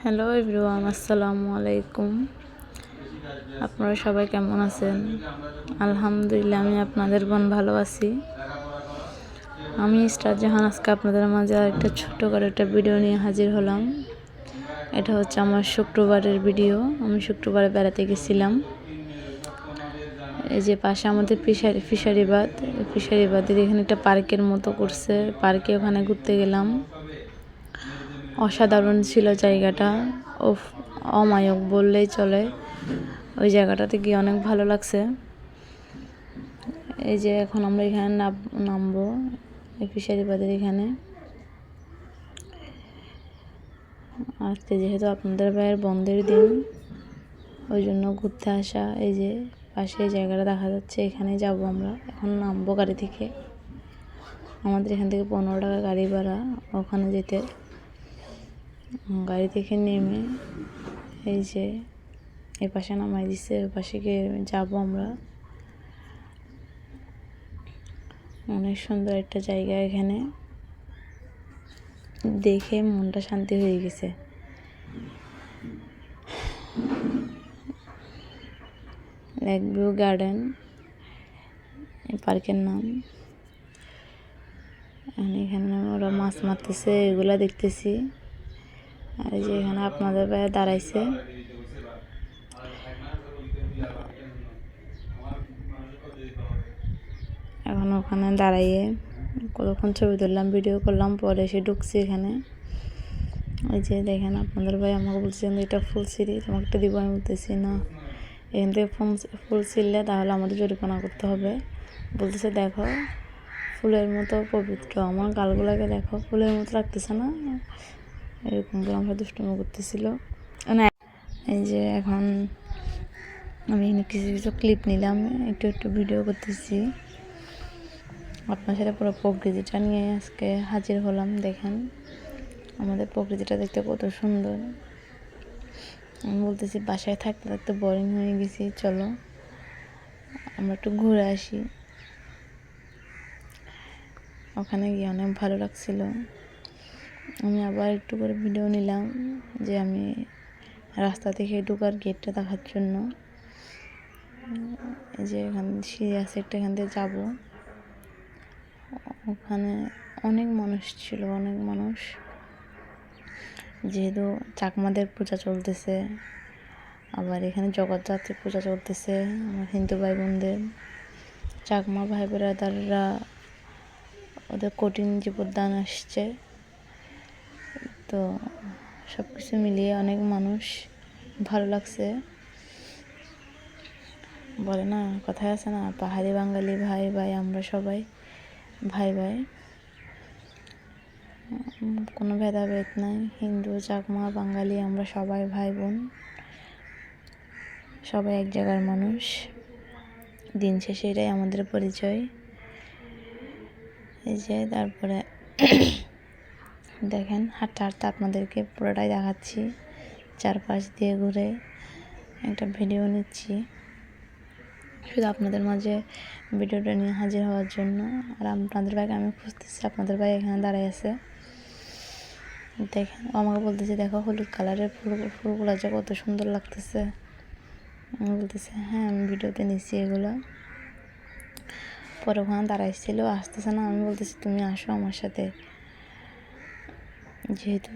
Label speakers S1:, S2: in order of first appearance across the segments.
S1: Hello everyone, আসসালামু আলাইকুম। আপনারা সবাই কেমন আছেন? আলহামদুলিল্লাহ, আমি আপনাদের বোন ভালো আছি। আমি স্টার জাহান আজকে আপনাদের মাঝে আরেকটা ছোট্ট করে একটা ভিডিও নিয়ে হাজির হলাম। এটা হচ্ছে আমার শুক্রবারের ভিডিও। আমি শুক্রবারে বেড়াতে গেছিলাম। এই যে পাশে আমাদের ফিশারিবাদের এখানে একটা পার্কের মতো করছে। পার্কে ওখানে ঘুরতে গেলাম। অসাধারণ ছিল জায়গাটা, অমায়ক বললেই চলে। ওই জায়গাটাতে গিয়ে অনেক ভালো লাগছে। এই যে এখন আমরা এখানে নামবো এই ফিশারিবাদের এখানে। আজকে যেহেতু আপনাদের ভাইয়ের বন্ধের দিন, ওই জন্য ঘুরতে আসা। এই যে পাশে এই জায়গাটা দেখা যাচ্ছে, এখানে যাব আমরা। এখন নামবো গাড়ি থেকে। আমাদের এখান থেকে 15 টাকা গাড়ি ভাড়া ওখানে যেতে। গাড়ি থেকে নেমে এই যে এই পাশে নামাই দিচ্ছে, ওই পাশে গিয়ে যাবো আমরা। অনেক সুন্দর একটা জায়গা, এখানে দেখে মনটা শান্তি হয়ে গেছে। লেক ভিউ গার্ডেন এই পার্কের নাম। এখানে ওরা মাছ মারতেছে, এগুলা দেখতেছি। আর এই যে এখানে আপনাদের ভাই দাঁড়াইছে। এখন ওখানে দাঁড়াইয়ে কতক্ষণ ছবি তুললাম, ভিডিও করলাম, পরে এসে ঢুকছি এখানে। ওই যে দেখেন আপনাদের ভাই আমাকে বলছেন এটা ফুল ছিঁড়ি, তোমাকে একটা দিব। আমি বলতেছি না, এখান থেকে ফুল ছিঁড়লে তাহলে আমাদের জরিমানা করতে হবে। বলতেছে দেখো ফুলের মতো পবিত্র, আমার গালগুলাকে দেখো ফুলের মতো লাগতেছে না, এরকম করে আমরা দুষ্টুমি করতেছিল। এই যে এখন আমি কিছু কিছু ক্লিপ নিলাম, একটু ভিডিও করতেছি। আপনার সাথে পুরো প্রকৃতিটা নিয়ে আজকে হাজির হলাম। দেখেন আমাদের প্রকৃতিটা দেখতে কত সুন্দর। আমি বলতেছি বাসায় থাকতে থাকতে বোরিং হয়ে গেছি, চলো আমরা একটু ঘুরে আসি। ওখানে গিয়ে অনেক ভালো লাগছিল। আমি আবার একটু করে ভিডিও নিলাম, যে আমি রাস্তা থেকে ঢোকার গেটটা দেখার জন্য। এই যে এখানে সিঁড়ি আছে একটা, এখান থেকে যাবো। ওখানে অনেক মানুষ ছিল, অনেক মানুষ। যেহেতু চাকমাদের পূজা চলতেছে, আবার এখানে জগদ্ধাত্রী পূজা চলতেছে। আমার হিন্দু ভাই বোনদের, চাকমা ভাই বোনেরা ওদের কঠিন জীবনদান আসছে, তো সব কিছু মিলিয়ে অনেক মানুষ, ভালো লাগছে। বলে না, কথায় আছে না, পাহাড়ি বাঙালি ভাই ভাই, আমরা সবাই ভাই ভাই, কোনো ভেদাভেদ নাই। হিন্দু, চাকমা, বাঙালি, আমরা সবাই ভাই বোন, সবাই এক জায়গার মানুষ। দিন শেষে এটাই আমাদের পরিচয়। এই যে তারপরে দেখেন হাঁটতে হাঁটতে আপনাদেরকে পুরোটাই দেখাচ্ছি, চারপাশ দিয়ে ঘুরে একটা ভিডিও নিচ্ছি শুধু আপনাদের মাঝে ভিডিওটা নিয়ে হাজির হওয়ার জন্য। আর আপনাদের ভাইকে আমি খুঁজতেছি, আপনাদের ভাই এখানে দাঁড়ায় আছে। দেখেন আমাকে বলতেছে দেখো হলুদ কালারের ফুলগুলো যে কত সুন্দর লাগতেছে। আমি বলতেছি হ্যাঁ, আমি ভিডিওতে নিচ্ছি এগুলো। পরে ওখানে দাঁড়াইছিল, আসতেছে না। আমি বলতেছি তুমি আসো আমার সাথে, যেহেতু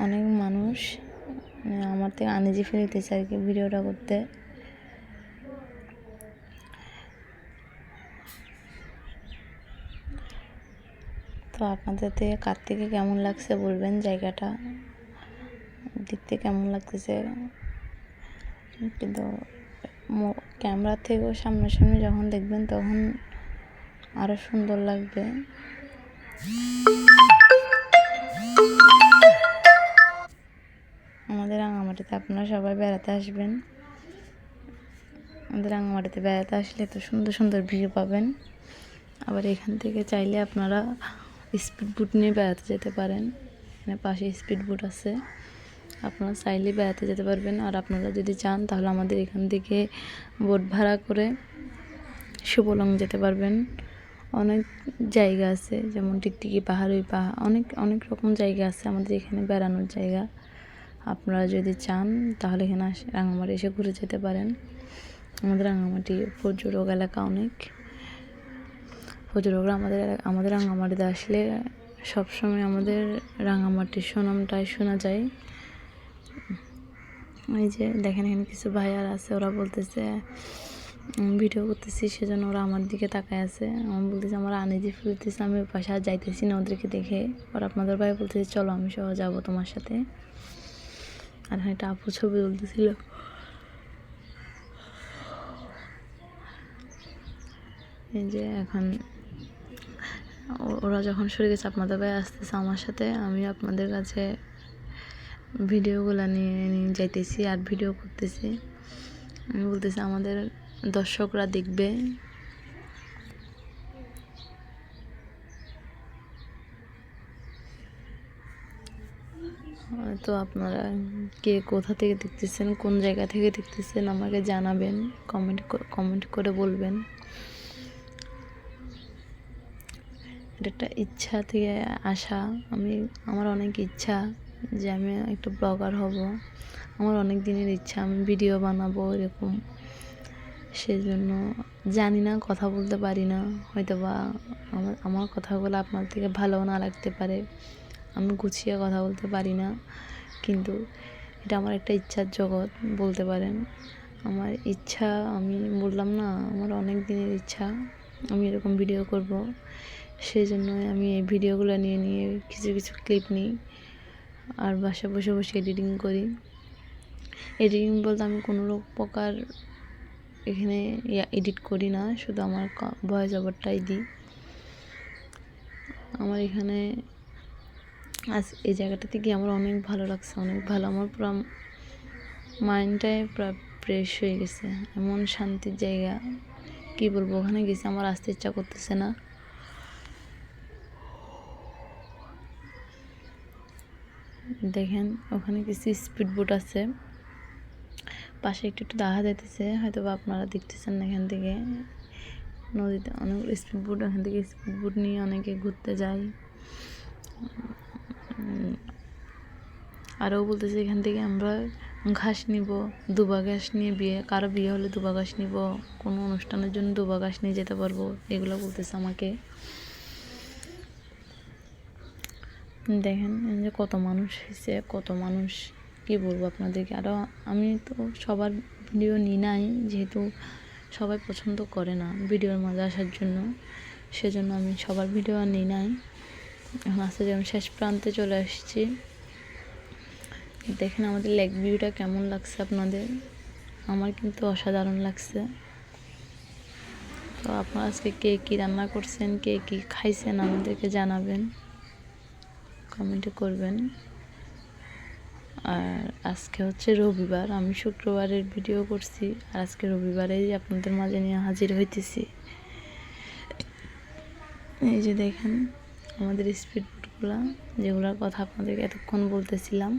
S1: অনেক মানুষ, আমার থেকে আনইজি ফিল হইতেছে আর কি ভিডিওটা করতে। তো আপনাদের থেকে কার থেকে কেমন লাগছে বলবেন, জায়গাটা দেখতে কেমন লাগতেছে। কিন্তু ক্যামেরা থেকেও সামনাসামনি যখন দেখবেন তখন আরও সুন্দর লাগবে। আমাদের রাঙামাটিতে আপনারা সবাই বেড়াতে আসবেন। আমাদের রাঙামাটিতে বেড়াতে আসলে তো সুন্দর সুন্দর ভিউ পাবেন। আবার এখান থেকে চাইলে আপনারা স্পিড বোট নিয়ে বেড়াতে যেতে পারেন। এখানে পাশে স্পিড বোট আছে, আপনারা চাইলে বেড়াতে যেতে পারবেন। আর আপনারা যদি চান তাহলে আমাদের এখান থেকে বোট ভাড়া করে শুভলং যেতে পারবেন। অনেক জায়গা আছে, যেমন টিকটিকি পাহাড়, ওই পাহাড়, অনেক অনেক রকম জায়গা আছে আমাদের এখানে বেড়ানোর জায়গা। আপনারা যদি চান তাহলে এখানে রাঙামাটি এসে ঘুরে যেতে পারেন। আমাদের রাঙামাটি পর্যটক এলাকা অনেক। পর্যটকরা আমাদের রাঙামাটিতে আসলে সবসময় আমাদের রাঙামাটির সুনামটাই শোনা যায়। এই যে দেখেন এখানে কিছু ভাইয়ার আছে, ওরা বলতেছে ভিডিও করতেছি, সেজন্য ওরা আমার দিকে তাকায় আছে। আমি বলতেছি আমার আনিজি ফুলতেছে, আমি ওই পাশে আর যাইতেছি না ওদেরকে দেখে। আর আপনাদের ভাই বলতেছে চলো আমি সহ যাবো তোমার সাথে। আর একটা আপু ছবি তুলতেছিল। এই যে এখন ওরা যখন সরে গেছে, আপনাদের ভাই আসতেছে আমার সাথে, আমি আপনাদের কাছে ভিডিওগুলো নিয়ে যাইতেছি আর ভিডিও করতেছি। আমি বলতেছি আমাদের দর্শকরা দেখবে। তো আপনারা কে কোথা থেকে দেখতেছেন, কোন জায়গা থেকে দেখতেছেন আমাকে জানাবেন, কমেন্ট করে বলবেন। এটা একটা ইচ্ছা থেকে আসা। আমার অনেক ইচ্ছা যে আমি একটা ব্লগার হব। আমার অনেক দিনের ইচ্ছা আমি ভিডিও বানাবো এরকম। সেজন্য জানি না, কথা বলতে পারি না, হয়তো বা আমার কথাগুলো আপনার থেকে ভালো না লাগতে পারে। আমি গুছিয়ে কথা বলতে পারি না, কিন্তু এটা আমার একটা ইচ্ছার জগৎ বলতে পারেন। আমার ইচ্ছা, আমি বললাম না, আমার অনেক দিনের ইচ্ছা আমি এরকম ভিডিও করব। সেই জন্যই আমি এই ভিডিওগুলো নিয়ে কিছু কিছু ক্লিপ নিই আর বাসায় বসে বসে এডিটিং করি। এডিটিং বলতে আমি কোনো প্রকার এখানে এডিট করি না, শুধু আমার ভয়েস ওভারটাই দিই। আমার এখানে আজ এই জায়গাটাতে গিয়ে আমার অনেক ভালো লাগছে, অনেক ভালো। আমার পুরো মাইন্ডটাই পুরো ফ্রেশ হয়ে গেছে, এমন শান্তির জায়গা কি বলবো। ওখানে গেছি আমার আসতে ইচ্ছা করতেছে না। দেখেন ওখানে কিছু স্পিড বোট আছে, পাশে একটু দেখা যাইতেছে, হয়তো বা আপনারা দেখতেছেন না। এখান থেকে নদীতে অনেক স্পিড বোট, এখান থেকে স্পিড বোট নিয়ে অনেকে ঘুরতে যায়। আরও বলতেছে এখান থেকে আমরা ঘাস নিব, দুবা ঘাস নিয়ে কারো বিয়ে হলে দুবা ঘাস নিব, কোনো অনুষ্ঠানের জন্য দুবা ঘাস নিয়ে যেতে পারবো, এগুলো বলতেছে আমাকে। দেখেন যে কত মানুষ হয়েছে, কত মানুষ, কি বলবো আপনাদেরকে। আরও আমি তো সবার ভিডিও নিই নাই, যেহেতু সবাই পছন্দ করে না ভিডিওর মাঝে আসার জন্য, সেজন্য আমি সবার ভিডিও আর নিই নাই। এখন আস্তে যেমন শেষ প্রান্তে চলে আসছি। দেখেন আমাদের লেক ভিউটা কেমন লাগছে আপনাদের। আমার কিন্তু অসাধারণ লাগছে। তো আপনারা আজকে কে কী রান্না করছেন, কে কী খাইছেন আমাদেরকে জানাবেন, কমেন্টে করবেন। আর আজকে হচ্ছে রবিবার, আমি শুক্রবারের ভিডিও করছি, আর আজকে রবিবারেই আপনাদের মাঝে নিয়ে হাজির হইতেছি। এই যে দেখেন আমাদের স্পিড বোটগুলো, যেগুলোর কথা আপনাদেরকে এতক্ষণ বলতেছিলাম।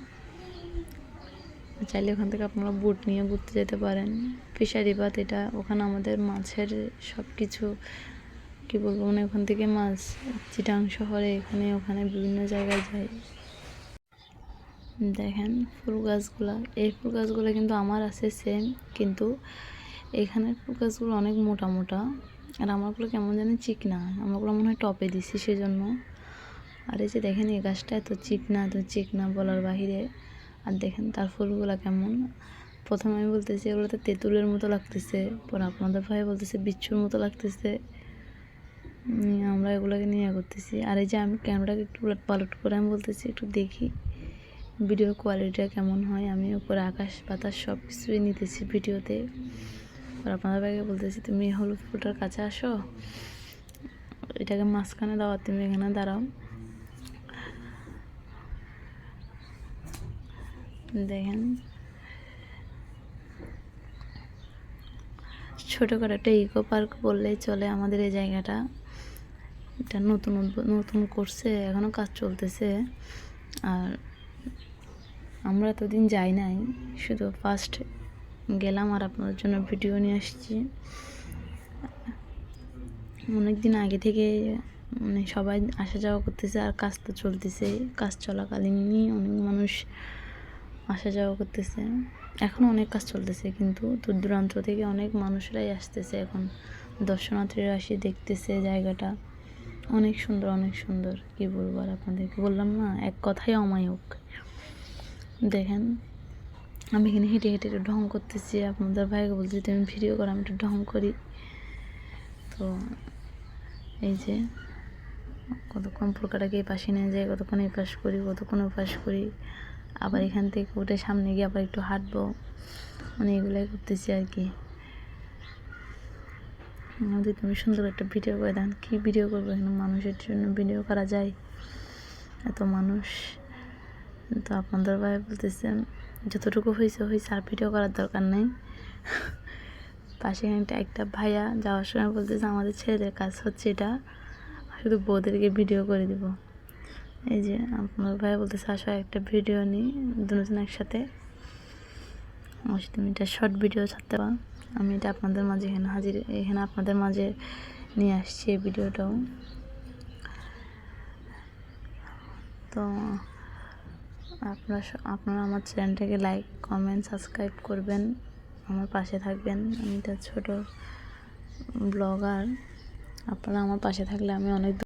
S1: চাইলে ওখান থেকে আপনারা বোট নিয়ে ঘুরতে যেতে পারেন। ফিশারি বাত এটা, ওখানে আমাদের মাছের সব কিছু, কী বলবো, মানে ওখান থেকে মাছ চিটাং শহরে ওখানে বিভিন্ন জায়গায় যায়। দেখেন ফুল গাছগুলো, এই ফুল গাছগুলো কিন্তু আমার আছে সেম, কিন্তু এখানের ফুল গাছগুলো অনেক মোটা মোটা, আর আমারগুলো কেমন জানি চিকনা, আমারগুলো মনে হয় টপে দিছি সেজন্য। আর এই যে দেখেন এই গাছটা এত চিকনা বলার বাহিরে। আর দেখেন তার ফুলগুলো কেমন। প্রথমে আমি বলতেছি এগুলো তো তেঁতুলের মতো লাগতেছে, পরে আপনাদের ভাই বলতেছে বিচ্ছুর মতো লাগতেছে। আমরা এগুলোকে নিয়ে করতেছি। আর এই যে আমি ক্যামেরাকে একটু উলট পালট করে আমি বলতেছি একটু দেখি ভিডিওর কোয়ালিটিটা কেমন হয়। আমি উপরে আকাশ বাতাস সব কিছুই নিতেছি ভিডিওতে। আর আপনাদের ভাইকে বলতেছি তুমি হলুদ ফুলটার কাছে আসো, এটাকে মাঝখানে দাও, তুমি এখানে দাঁড়াও। দেখেন ছোটো করে একটা ইকো পার্ক বললেই চলে আমাদের এই জায়গাটা। এটা নতুন করছে, এখনও কাজ চলতেছে। আর আমরা এতদিন যাই নাই, শুধু ফার্স্ট গেলাম আর আপনাদের জন্য ভিডিও নিয়ে আসছি। অনেক দিন আগে থেকে মানে সবাই আসা যাওয়া করতেছে, আর কাজ তো চলতেছে। কাজ চলাকালীনই অনেক মানুষ আসা যাওয়া করতেছে। এখনও অনেক কাজ চলতেছে, কিন্তু দূর দূরান্ত থেকে অনেক মানুষরাই আসতেছে এখন, দর্শনার্থীরা এসে দেখতেছে জায়গাটা। অনেক সুন্দর, অনেক সুন্দর, কী বলবো আর আপনাদেরকে, বললাম না এক কথাই অমায়িক। দেখেন আমি এখানে হেঁটে হেঁটে একটু ঢং করতেছি, আপনাদের ভাইকে বলছি তুমি ভিডিও করো, আমি একটু ঢং করি। তো এই যে কতক্ষণ পোকাটাকে এই পাশে নিয়ে যাই, কতক্ষণ এই পাশ করি, কতক্ষণ ওই পাশ করি, আবার এখান থেকে উঠে সামনে গিয়ে আবার একটু হাঁটবো, মানে এগুলাই করতেছি আর কি। যদি তুমি সুন্দর একটা ভিডিও করে দেন, কী ভিডিও করবো, এখানে মানুষের জন্য ভিডিও করা যায়, এত মানুষ। তো আপনাদের ভাই বলতেছেন যতটুকু হয়েছে হয়েছে, আর ভিডিও করার দরকার নেই। পাশে একটা ভাইয়া যাওয়ার সময় বলতেছে আমাদের ছেলেদের কাজ হচ্ছে এটা, শুধু বউদেরকে ভিডিও করে দিব। এই যে আপনার ভাই বলতেছে আসো একটা ভিডিও নিই দুজন একসাথে, তুমি এটা শর্ট ভিডিও ছাড়তে পারো। আমি এটা আপনাদের মাঝে এখানে আপনাদের মাঝে নিয়ে আসছি এই ভিডিওটাও। তো আপনারা আমার চ্যানেলটাকে লাইক, কমেন্ট, সাবস্ক্রাইব করবেন, আমার পাশে থাকবেন। আমি একটা ছোটো ব্লগার, আপনারা আমার পাশে থাকলে আমি অনেক